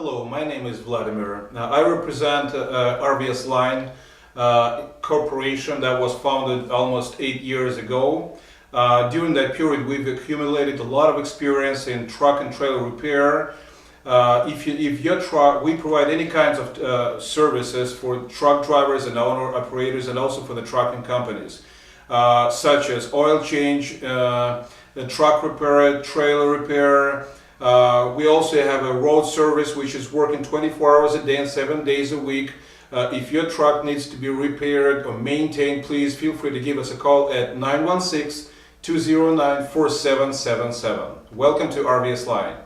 Hello, my name is Vladimir. I represent RVS Line Corporation that was founded almost 8 years ago. During that period, we've accumulated a lot of experience in truck and trailer repair. If your truck, we provide any kinds of services for truck drivers and owner operators, and also for the trucking companies, such as oil change, truck repair, trailer repair. We also have a road service which is working 24 hours a day and 7 days a week. If your truck needs to be repaired or maintained, please feel free to give us a call at 916-209-4777. Welcome to RVS Line.